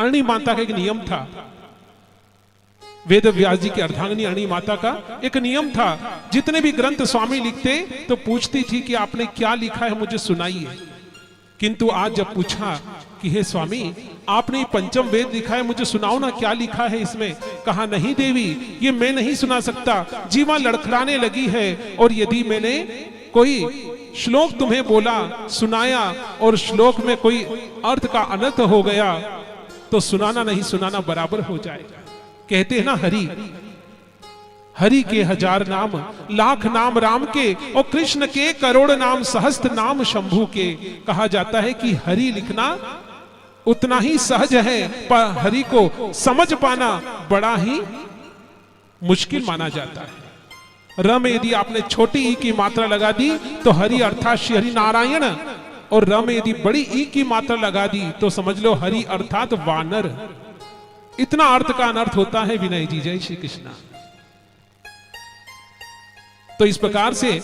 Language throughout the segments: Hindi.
अरणी माता का एक नियम था, वेद व्यास जी की अर्धांगिनी अरणी माता का एक नियम था। जितने भी ग्रंथ स्वामी लिखते तो पूछती थी कि आपने क्या लिखा है मुझे सुनाइए। किंतु आज जब पूछा कि हे स्वामी आपने पंचम वेद लिखा है मुझे सुनाओ ना, क्या लिखा है इसमें, कहा नहीं देवी ये मैं नहीं सुना सकता, जीवा लड़खड़ाने लगी है। और यदि मैंने कोई श्लोक तुम्हें बोला सुनाया और श्लोक में कोई अर्थ का अनर्थ हो गया तो सुनाना नहीं सुनाना बराबर हो जाएगा। कहते हैं ना हरि हरि के 1000 नाम, लाख नाम राम के, और कृष्ण के करोड़ नाम, सहस्त्र नाम शंभू के। कहा जाता है कि हरि लिखना उतना ही सहज है, पर हरि को समझ पाना बड़ा ही मुश्किल माना जाता है। र में यदि आपने छोटी ई की मात्रा लगा दी तो हरि अर्थात श्री हरि नारायण, और र में यदि बड़ी ई की मात्रा लगा दी तो समझ लो हरि अर्थात वानर। इतना अर्थ का अनर्थ होता है विनय जी। जय श्री कृष्णा। तो इस प्रकार से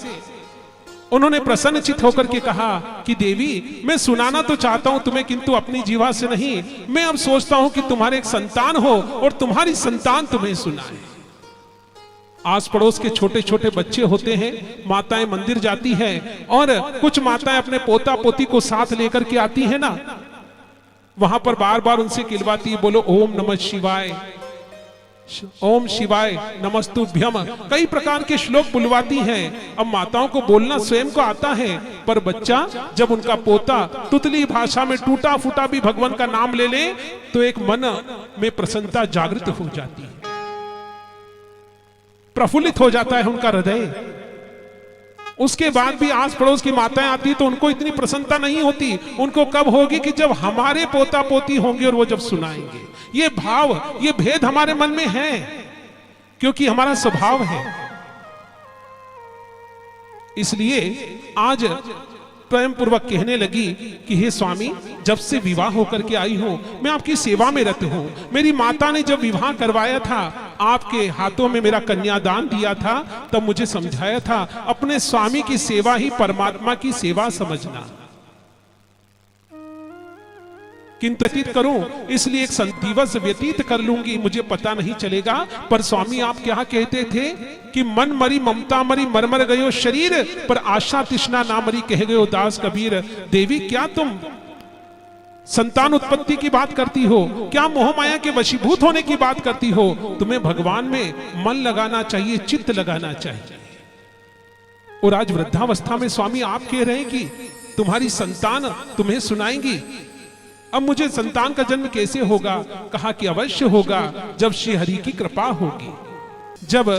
उन्होंने प्रसन्नचित होकर के कहा कि देवी मैं सुनाना तो चाहता हूं तुम्हें, किंतु अपनी जीवा से नहीं। मैं अब सोचता हूं कि तुम्हारे एक संतान हो और तुम्हारी संतान तुम्हें सुनाए। आस पड़ोस के छोटे छोटे बच्चे होते हैं, माताएं मंदिर जाती हैं और कुछ माताएं अपने पोता पोती को साथ लेकर के आती है ना, वहां पर बार बार उनसे किलवाती, बोलो ओम नमः शिवाय, ओम शिवाय नमस्तुभ्यम, कई प्रकार के श्लोक बुलवाती हैं। अब माताओं को बोलना स्वयं को आता है, पर बच्चा जब उनका पोता तुतली भाषा में टूटा फूटा भी भगवान का नाम ले ले तो एक मन में प्रसन्नता जागृत हो जाती है, प्रफुल्लित हो जाता है उनका हृदय। उसके बाद भी आस पड़ोस की माताएं आती तो उनको इतनी प्रसन्नता नहीं होती। उनको कब होगी कि जब हमारे पोता पोती होंगे और वो जब सुनाएंगे। ये भाव, ये भेद हमारे मन में है, क्योंकि हमारा स्वभाव है। इसलिए आज प्रेम पूर्वक कहने लगी कि हे स्वामी जब से विवाह होकर के आई हूं मैं आपकी सेवा में रत हूं। मेरी माता ने जब विवाह करवाया था, आपके हाथों में मेरा कन्यादान दिया था, तब मुझे समझाया था अपने स्वामी की सेवा ही परमात्मा की सेवा समझना। किंतु व्यतीत करूं इसलिए एक दिवस व्यतीत कर लूंगी, मुझे पता नहीं चलेगा। पर स्वामी आप क्या कहते थे कि मन मरी ममता मरी, मर गयो शरीर, पर आशा तृष्णा ना मरी, कह गयो दास कबीर। देवी क्या तुम संतान उत्पत्ति की बात करती हो, क्या मोह माया के वशीभूत होने की बात करती हो? तुम्हें भगवान में मन लगाना चाहिए, चित्त लगाना चाहिए। और आज वृद्धावस्था में स्वामी आप कह रहे हैं कि तुम्हारी संतान तुम्हें सुनाएंगी। अब मुझे संतान का जन्म कैसे होगा? कहा कि अवश्य होगा जब श्री हरि की कृपा होगी। जब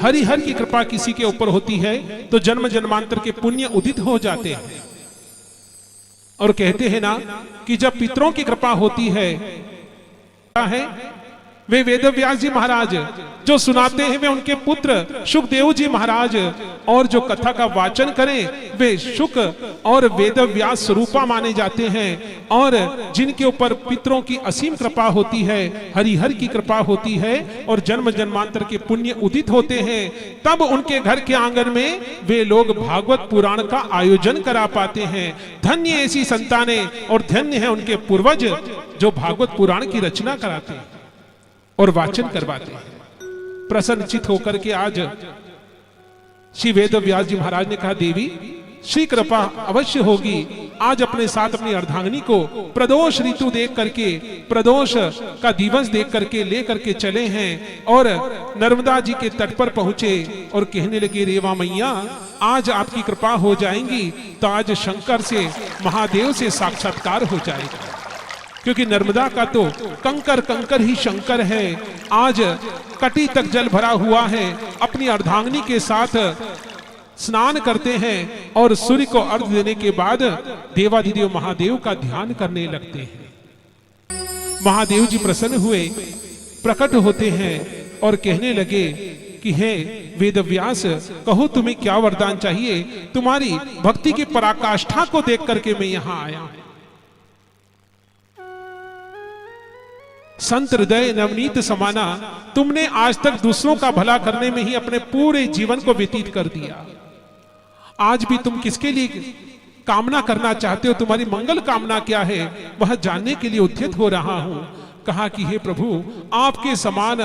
हरिहर की कृपा किसी के ऊपर होती है तो जन्म जन्मांतर के पुण्य उदित हो जाते हैं। और कहते हैं ना कि जब पितरों की कृपा होती है वे वेद व्यास जी महाराज जो सुनाते हैं वे उनके पुत्र सुखदेव जी महाराज, और जो कथा का वाचन करें वे शुक और वेद व्यास स्वरूपा माने जाते हैं। और जिनके ऊपर पितरों की असीम कृपा होती है, हरिहर की कृपा होती है और जन्म जन्मांतर के पुण्य उदित होते हैं, तब उनके घर के आंगन में वे लोग भागवत पुराण का आयोजन करा पाते हैं। धन्य ऐसी संतानें और धन्य है उनके पूर्वज जो भागवत पुराण की रचना कराते हैं और वाचन करवाते हैं। प्रसन्नचित होकर के आज श्री वेद व्यास जी महाराज ने कहा देवी श्री कृपा अवश्य होगी। आज अपने साथ अपनी अर्धांगिनी को प्रदोष ऋतु देख करके, प्रदोष का दिवस देख करके ले करके चले हैं और नर्मदा जी के तट पर पहुंचे और कहने लगे रेवा मैया आज आपकी कृपा हो जाएंगी तो आज शंकर से, महादेव से साक्षात्कार हो जाएगा। क्योंकि नर्मदा का तो कंकर कंकर ही शंकर है। आज कटी तक जल भरा हुआ है। अपनी अर्धांगिनी के साथ स्नान करते हैं और सूर्य को अर्घ देने के बाद देवाधिदेव महादेव का ध्यान करने लगते हैं। महादेव जी प्रसन्न हुए, प्रकट होते हैं और कहने लगे कि हे वेद व्यास कहो तुम्हें क्या वरदान चाहिए? तुम्हारी भक्ति की पराकाष्ठा को देख करके मैं यहां आया। संत हृदय नवनीत समाना, तुमने आज तक दूसरों का भला करने में ही अपने पूरे जीवन को व्यतीत कर दिया। आज भी तुम किसके लिए कामना करना चाहते हो? तुम्हारी मंगल कामना क्या है? वह जानने के लिए उद्यत हो रहा हूं। कहा कि हे प्रभु, आपके समान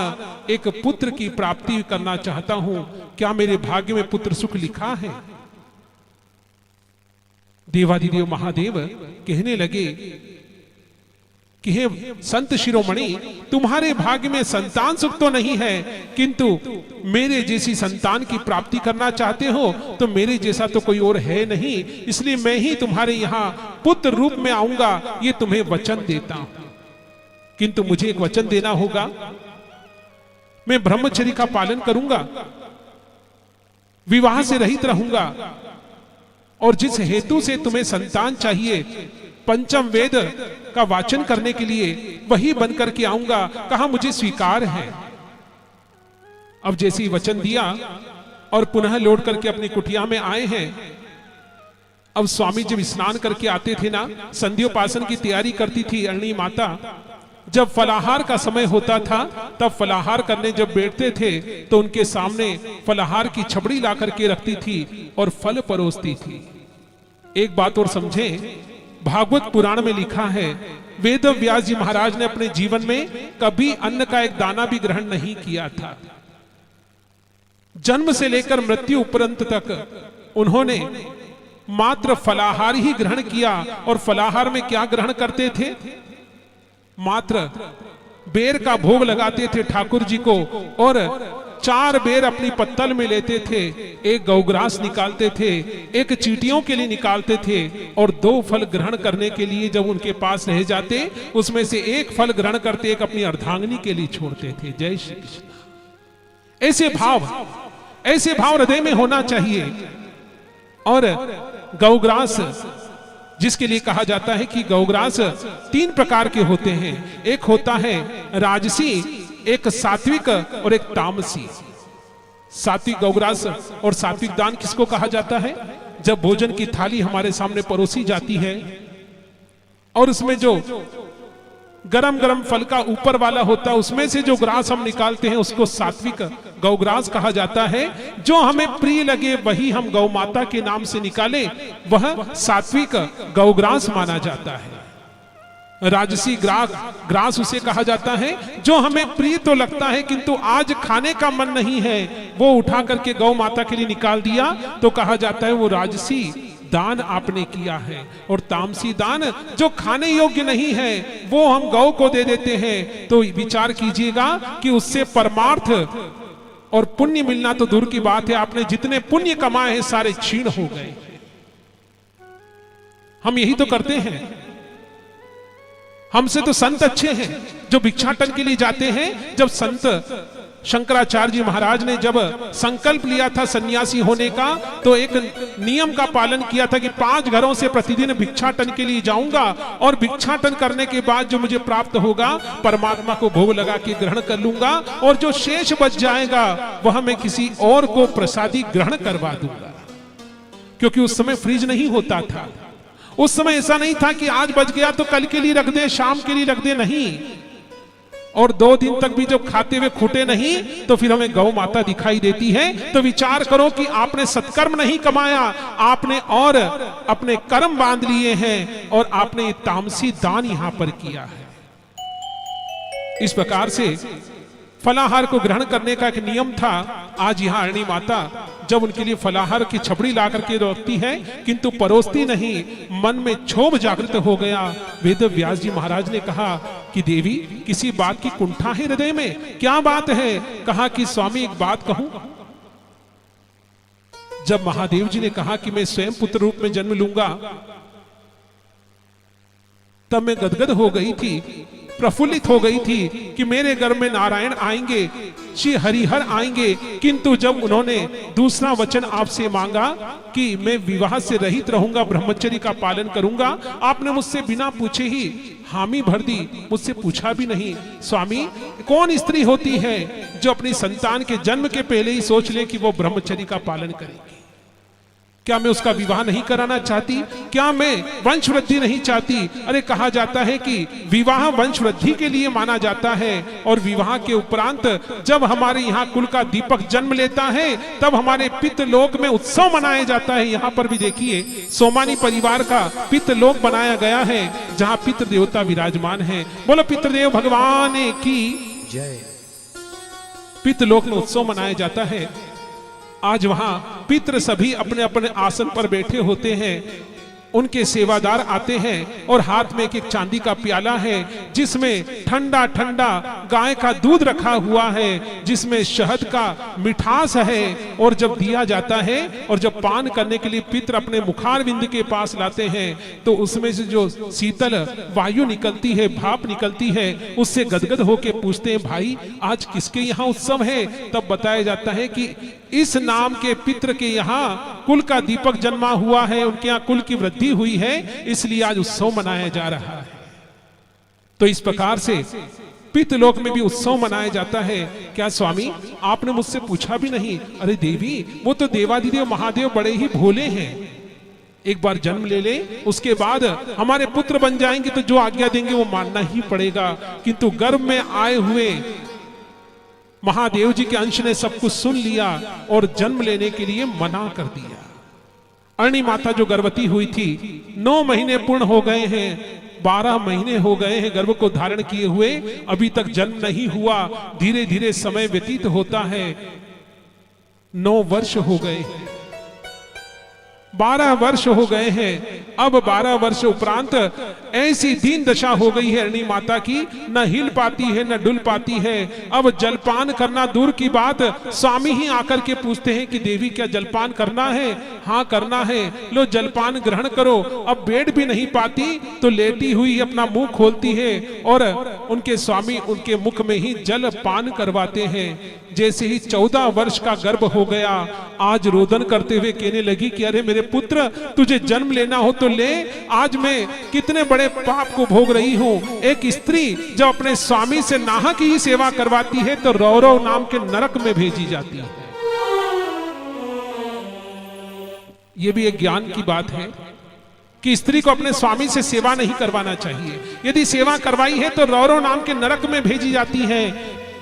एक पुत्र की प्राप्ति करना चाहता हूं, क्या मेरे भाग्य में पुत्र सुख लिखा है? देवाधिदेव महादेव कहने लगे कि हे संत शिरोमणि, तुम्हारे भाग्य में संतान सुख तो नहीं है, किंतु मेरे जैसी संतान की प्राप्ति करना चाहते हो तो मेरे जैसा तो कोई और है नहीं, इसलिए मैं ही तुम्हारे यहां पुत्र रूप में आऊंगा, ये तुम्हें वचन देता हूं। किंतु मुझे एक वचन देना होगा, मैं ब्रह्मचर्य का पालन करूंगा, विवाह से रहित रहूंगा, और जिस हेतु से तुम्हें संतान चाहिए, पंचम वेद का वाचन करने के लिए वही बनकर के आऊंगा। कहा मुझे स्वीकार है। अब जैसे ही वचन दिया और पुनः लौट करके अपनी कुटिया में आए हैं। अब स्वामी जब स्नान करके आते थे ना, संध्योपासन की तैयारी करती थी अरणी माता। जब फलाहार का समय होता था तब फलाहार करने जब बैठते थे तो उनके सामने फलाहार की छबड़ी ला करके रखती थी और फल परोसती थी। एक बात और समझे, भागवत पुराण में लिखा है, वेद व्यास जी महाराज ने अपने जीवन में कभी अन्न का एक दाना भी ग्रहण नहीं किया था। जन्म से लेकर मृत्यु उपरंत तक उन्होंने मात्र फलाहार ही ग्रहण किया। और फलाहार में क्या ग्रहण करते थे? मात्र बेर का भोग लगाते थे ठाकुर जी को, और 4 बेर अपनी पत्तल में लेते थे, एक गौग्रास निकालते थे, एक चींटियों के लिए निकालते थे, और 2 फल ग्रहण करने के लिए जब उनके पास रह जाते उसमें से एक फल ग्रहण करते, एक अपनी अर्धांगिनी के लिए छोड़ते थे। जय श्री कृष्ण। ऐसे भाव हृदय में होना चाहिए। और गौग्रास जिसके लिए कहा जाता है कि गौग्रास 3 प्रकार के होते हैं। एक होता है राजसी, एक सात्विक और एक तामसी। सात्विक गौग्रास और सात्विक दान किसको कहा जाता है? जब भोजन की थाली हमारे सामने परोसी जाती है और उसमें जो गरम गरम फल का ऊपर वाला होता है उसमें से जो ग्रास हम निकालते हैं उसको सात्विक गौग्रास कहा जाता है। जो हमें प्रिय लगे वही हम गौ माता के नाम से निकाले, वह सात्विक गौग्रास माना जाता है। राजसी ग्रास उसे कहा जाता है जो हमें प्रिय तो लगता है किंतु आज खाने का मन नहीं है, वो उठा करके गौ माता के लिए निकाल दिया तो कहा जाता है वो राजसी दान आपने किया है। और तामसी दान जो खाने योग्य नहीं है वो हम गौ को दे देते हैं। तो विचार कीजिएगा कि उससे परमार्थ और पुण्य मिलना तो दूर की बात है, आपने जितने पुण्य कमाए हैं सारे क्षीण हो गए। हम यही तो करते हैं। हमसे तो संत अच्छे हैं जो भिक्षाटन के लिए जाते हैं। जब संत शंकराचार्य जी महाराज ने जब संकल्प लिया था सन्यासी होने का तो एक नियम का पालन किया था कि 5 घरों से प्रतिदिन भिक्षाटन के लिए जाऊंगा और भिक्षाटन करने के बाद जो मुझे प्राप्त होगा परमात्मा को भोग लगा के ग्रहण कर लूंगा और जो शेष बच जाएगा वह मैं किसी और को प्रसादी ग्रहण करवा दूंगा। क्योंकि उस समय फ्रिज नहीं होता था। उस समय ऐसा नहीं था कि आज बच गया तो कल के लिए रख दे, शाम के लिए रख दे, नहीं। और 2 दिन तक भी जब खाते हुए खूटे नहीं तो फिर हमें गौ माता दिखाई देती है। तो विचार करो कि आपने सत्कर्म नहीं कमाया, आपने और अपने कर्म बांध लिए हैं और आपने तामसी दान यहां पर किया है। इस प्रकार से फलाहार को ग्रहण करने का एक नियम था। आज यहां अरणी माता जब उनके लिए फलाहार की छबड़ी ला करके रखती है किंतु परोसती नहीं, मन में क्षोभ जागृत हो गया। वेद व्यास जी महाराज ने कहा कि देवी किसी बात की कुंठा है हृदय में, क्या बात है? कहा कि स्वामी एक बात कहूं। जब महादेव जी ने कहा कि मैं स्वयं पुत्र रूप में जन्म लूंगा तब मैं गदगद हो गई थी, प्रफुल्लित हो गई थी कि मेरे घर में नारायण आएंगे, श्री हरिहर आएंगे। किंतु जब उन्होंने दूसरा वचन आपसे मांगा कि मैं विवाह से रहित रहूंगा, ब्रह्मचर्य का पालन करूंगा, आपने मुझसे बिना पूछे ही हामी भर दी, मुझसे पूछा भी नहीं। स्वामी कौन स्त्री होती है जो अपनी संतान के जन्म के पहले ही सोच ले कि वो ब्रह्मचर्य का पालन करेगी? क्या मैं उसका विवाह नहीं कराना चाहती? क्या मैं वंश वृद्धि नहीं चाहती? अरे कहा जाता है कि विवाह वंश वृद्धि के लिए माना जाता है, और विवाह के उपरांत जब हमारे यहाँ कुल का दीपक जन्म लेता है तब हमारे पितृलोक में उत्सव मनाया जाता है। यहाँ पर भी देखिए सोमानी परिवार का पितृलोक बनाया गया है जहाँ पितृ देवता विराजमान है। बोलो पितृदेव भगवान की जय। पितृलोक में उत्सव मनाया जाता है। आज वहां पितृ सभी अपने अपने आसन पर बैठे होते हैं, उनके सेवादार आते हैं और हाथ में एक चांदी का प्याला है जिसमें ठंडा ठंडा गाय का दूध रखा हुआ है, जिसमें शहद का मिठास है। और जब दिया जाता है और जब पान करने के लिए पितृ अपने मुखारविंद के पास लाते हैं तो उसमें से जो शीतल वायु निकलती है, भाप निकलती है, उससे गदगद होकर पूछते हैं भाई आज किसके यहाँ उत्सव है? तब बताया जाता है कि इस नाम के पितृ के यहाँ कुल का दीपक जन्मा हुआ है, उनके यहाँ कुल की वृद्धि हुई है, इसलिए आज उत्सव मनाया जा रहा है। तो इस प्रकार से पितृलोक में भी उत्सव मनाया जाता है। क्या स्वामी आपने मुझसे पूछा भी नहीं? अरे देवी वो तो देवादिदेव महादेव बड़े ही भोले हैं, एक बार जन्म ले ले उसके बाद हमारे पुत्र बन जाएंगे तो जो आज्ञा देंगे वो मानना ही पड़ेगा। किंतु गर्भ में आए हुए महादेव जी के अंश ने सब कुछ सुन लिया और जन्म लेने के लिए मना कर दिया। अरणी माता जो गर्भवती हुई थी 9 महीने पूर्ण हो गए हैं, 12 महीने हो गए हैं गर्भ को धारण किए हुए, अभी तक जन्म नहीं हुआ। धीरे धीरे समय व्यतीत होता है, 9 वर्ष हो गए, 12 वर्ष हो गए हैं। अब 12 वर्ष उपरांत ऐसी दीन दशा हो गई है अरणी माता की, न हिल पाती है न डुल पाती है। अब जलपान करना दूर की बात, स्वामी ही आकर के पूछते हैं कि देवी क्या जलपान करना है? हाँ करना है, लो जलपान ग्रहण करो। अब बैठ भी नहीं पाती तो लेटी हुई अपना मुंह खोलती है और उनके स्वामी उनके मुख में ही जल पान करवाते हैं। जैसे ही 14 वर्ष का गर्भ हो गया, आज रोदन करते हुए कहने लगी कि अरे मेरे पुत्र तुझे जन्म लेना हो तो ले, आज मैं कितने बड़े पाप को भोग रही हूँ। एक स्त्री जब अपने स्वामी से नाहक ही सेवा करवाती है तो रौरव नाम के नरक में भेजी जाती है। यह भी एक ज्ञान की बात है कि स्त्री को अपने स्वामी से सेवा नहीं करवाना चाहिए, यदि सेवा करवाई है तो रौरव नाम के नरक में भेजी जाती है।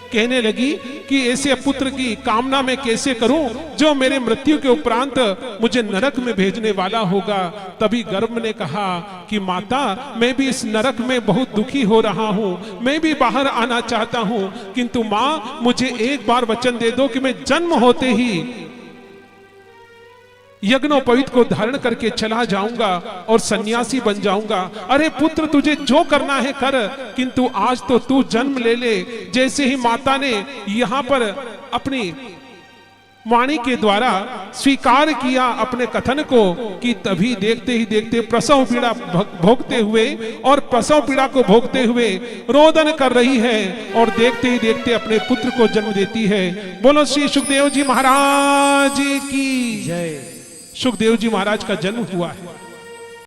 कहने लगी कि ऐसे पुत्र की कामना मैं कैसे करूं जो मेरे मृत्यु के उपरांत मुझे नरक में भेजने वाला होगा। तभी गर्भ ने कहा कि माता मैं भी इस नरक में बहुत दुखी हो रहा हूं, मैं भी बाहर आना चाहता हूं, किंतु मां मुझे एक बार वचन दे दो कि मैं जन्म होते ही यज्ञोपवीत को धारण करके चला जाऊंगा और सन्यासी बन जाऊंगा। अरे पुत्र तुझे जो करना है कर, किंतु आज तो तू जन्म ले ले। जैसे ही माता ने यहां पर अपनी वाणी के द्वारा स्वीकार किया अपने कथन को, कि तभी देखते ही देखते प्रसव पीड़ा भोगते हुए और प्रसव पीड़ा को भोगते हुए रोदन कर रही है और देखते ही देखते अपने पुत्र को जन्म देती है। बोलो श्री सुखदेव जी महाराज की जय। सुखदेव जी महाराज का जन्म हुआ है।